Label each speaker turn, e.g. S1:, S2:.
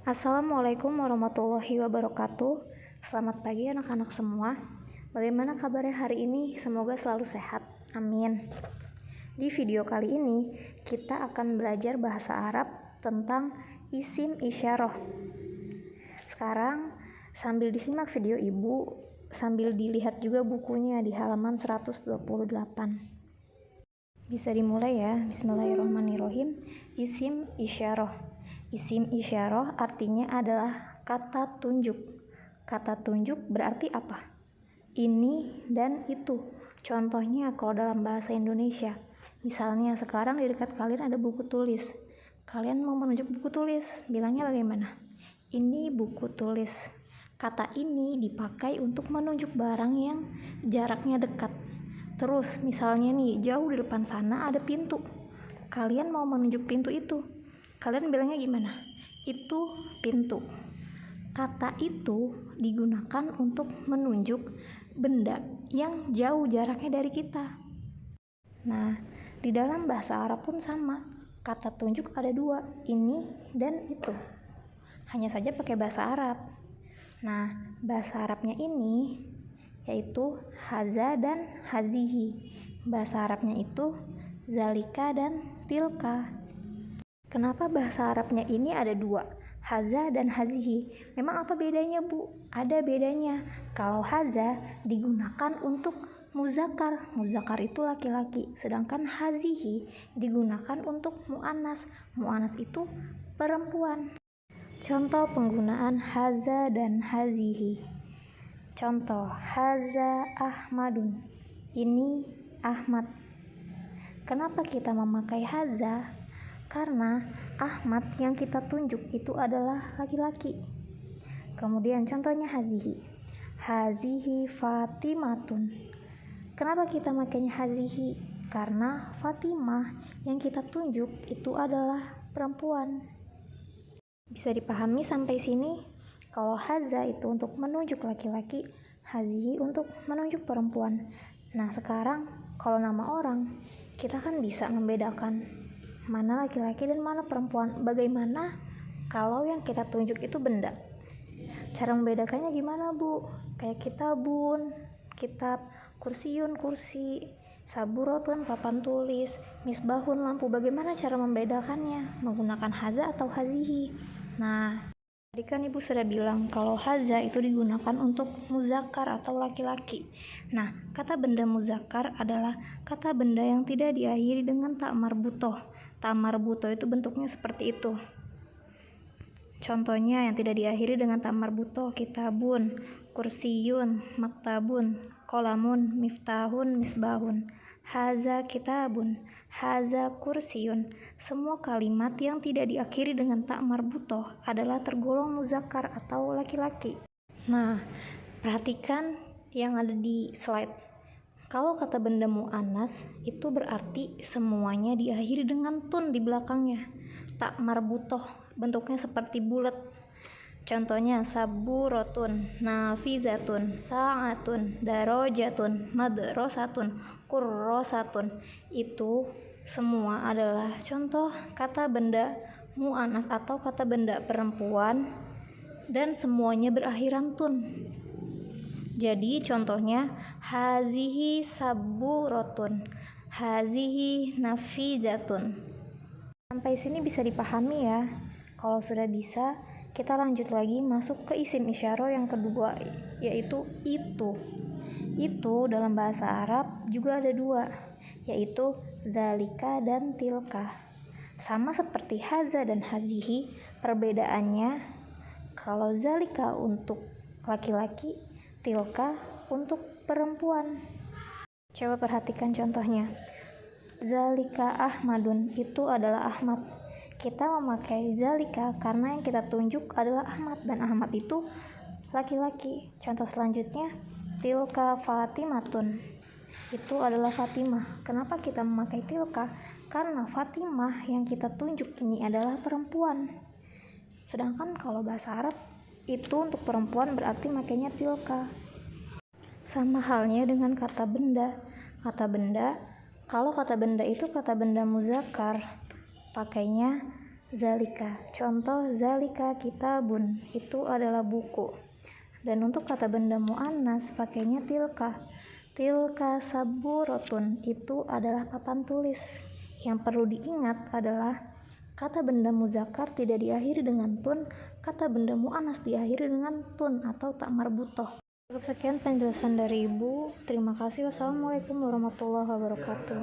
S1: Assalamualaikum warahmatullahi wabarakatuh. Selamat pagi anak-anak semua. Bagaimana kabarnya hari ini? Semoga selalu sehat. Amin. Di video kali ini kita akan belajar bahasa Arab tentang isim isyarah. Sekarang sambil disimak video ibu, sambil dilihat juga bukunya di halaman 128. Bisa dimulai ya. Bismillahirrahmanirrahim. Isim isyarah. Isim isyarah artinya adalah kata tunjuk. Kata tunjuk berarti apa? Ini dan itu. Contohnya kalau dalam bahasa Indonesia, misalnya sekarang di dekat kalian ada buku tulis. Kalian mau menunjuk buku tulis, bilangnya bagaimana? Ini buku tulis. Kata ini dipakai untuk menunjuk barang yang jaraknya dekat. Terus misalnya nih, jauh di depan sana ada pintu. Kalian mau menunjuk pintu itu. Kalian bilangnya gimana? Itu pintu. Kata itu digunakan untuk menunjuk benda yang jauh jaraknya dari kita. Nah, di dalam bahasa Arab pun sama. Kata tunjuk ada dua, ini dan itu. Hanya saja pakai bahasa Arab. Nah, bahasa Arabnya ini yaitu haza dan hazihi. Bahasa Arabnya itu zalika dan tilka. Kenapa bahasa Arabnya ini ada dua, haza dan hazihi? Memang apa bedanya, Bu? Ada bedanya. Kalau haza digunakan untuk muzakkar. Muzakkar itu laki-laki, sedangkan hazihi digunakan untuk muannas. Muannas itu perempuan. Contoh penggunaan haza dan hazihi. Contoh, haza Ahmadun. Ini Ahmad. Kenapa kita memakai haza? Karena Ahmad yang kita tunjuk itu adalah laki-laki. Kemudian contohnya hazihi. Hazihi Fatimatun. Kenapa kita makainya hazihi? Karena Fatimah yang kita tunjuk itu adalah perempuan. Bisa dipahami sampai sini? Kalau haza itu untuk menunjuk laki-laki, hazihi untuk menunjuk perempuan. Nah, sekarang kalau nama orang, kita kan bisa membedakan mana laki-laki dan mana perempuan. Bagaimana kalau yang kita tunjuk itu benda? Cara membedakannya gimana, Bu? Kayak kitabun, kitab, kursiyun, kursi, saburotun, papan tulis, misbahun, lampu. Bagaimana cara membedakannya? Menggunakan haza atau hazihi? Nah, tadi kan Ibu sudah bilang kalau haza itu digunakan untuk muzakkar atau laki-laki. Nah, kata benda muzakkar adalah kata benda yang tidak diakhiri dengan ta marbutoh. Ta marbutoh itu bentuknya seperti itu. Contohnya yang tidak diakhiri dengan ta marbutoh, kitabun, kursiyun, maktabun, kolamun, miftahun, misbahun. Haza kitabun, haza kursiyun. Semua kalimat yang tidak diakhiri dengan ta marbutoh adalah tergolong muzakkar atau laki-laki. Nah, perhatikan yang ada di slide. Kalau kata benda mu'annas itu berarti semuanya diakhiri dengan tun di belakangnya. Tak marbutoh, bentuknya seperti bulat. Contohnya saburotun, nafizatun, sa'atun, darojatun, madrasatun, kurrosatun. Itu semua adalah contoh kata benda mu'annas atau kata benda perempuan dan semuanya berakhiran tun. Jadi contohnya hazihi saburotun, hazihi nafizatun. Sampai sini bisa dipahami ya. Kalau sudah bisa, kita lanjut lagi masuk ke isim isyarah yang kedua, yaitu itu. Itu dalam bahasa Arab juga ada dua, yaitu zalika dan tilka. Sama seperti haza dan hazihi, perbedaannya kalau zalika untuk laki-laki, tilka untuk perempuan. Coba perhatikan contohnya. Zalika Ahmadun, itu adalah Ahmad. Kita memakai zalika karena yang kita tunjuk adalah Ahmad dan Ahmad itu laki-laki. Contoh selanjutnya, tilka Fatimatun, itu adalah Fatimah. Kenapa kita memakai tilka? Karena Fatimah yang kita tunjuk ini adalah perempuan. Sedangkan kalau bahasa Arab itu untuk perempuan berarti makanya tilka. Sama halnya dengan kata benda. Kata benda, kalau kata benda itu kata benda muzakkar, pakainya Zalika. Contoh zalika kitabun, itu adalah buku. Dan untuk kata benda muannas pakainya tilka. Tilka saburotun, itu adalah papan tulis. Yang perlu diingat adalah kata benda muzakkar tidak diakhiri dengan tun, kata benda muannas diakhiri dengan tun atau tak marbutoh. Cukup sekian penjelasan dari Ibu. Terima kasih. Wassalamualaikum warahmatullahi wabarakatuh.